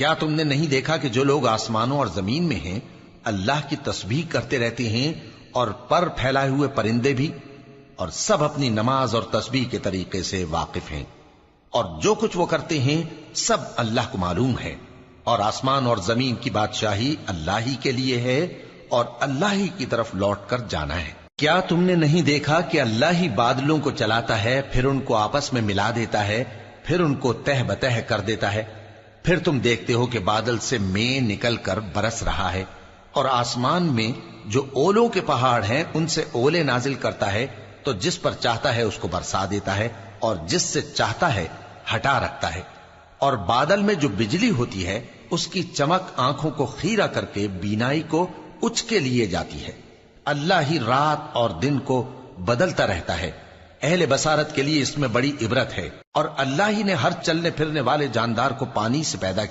کیا تم نے نہیں دیکھا کہ جو لوگ آسمانوں اور زمین میں ہیں اللہ کی تسبیح کرتے رہتے ہیں اور پر پھیلائے ہوئے پرندے بھی، اور سب اپنی نماز اور تسبیح کے طریقے سے واقف ہیں، اور جو کچھ وہ کرتے ہیں سب اللہ کو معلوم ہے، اور آسمان اور زمین کی بادشاہی اللہ ہی کے لیے ہے اور اللہ ہی کی طرف لوٹ کر جانا ہے۔ کیا تم نے نہیں دیکھا کہ اللہ ہی بادلوں کو چلاتا ہے، پھر ان کو آپس میں ملا دیتا ہے، پھر ان کو تہ بتہ کر دیتا ہے، پھر تم دیکھتے ہو کہ بادل سے مے نکل کر برس رہا ہے، اور آسمان میں جو اولوں کے پہاڑ ہیں ان سے اولے نازل کرتا ہے، تو جس پر چاہتا ہے اس کو برسا دیتا ہے اور جس سے چاہتا ہے ہٹا رکھتا ہے، اور بادل میں جو بجلی ہوتی ہے اس کی چمک آنکھوں کو خیرہ کر کے بینائی کو اچ کے لیے جاتی ہے۔ اللہ ہی رات اور دن کو بدلتا رہتا ہے، اہل بصارت کے لیے اس میں بڑی عبرت ہے، اور اللہ ہی نے ہر چلنے پھرنے والے جاندار کو پانی سے پیدا کیا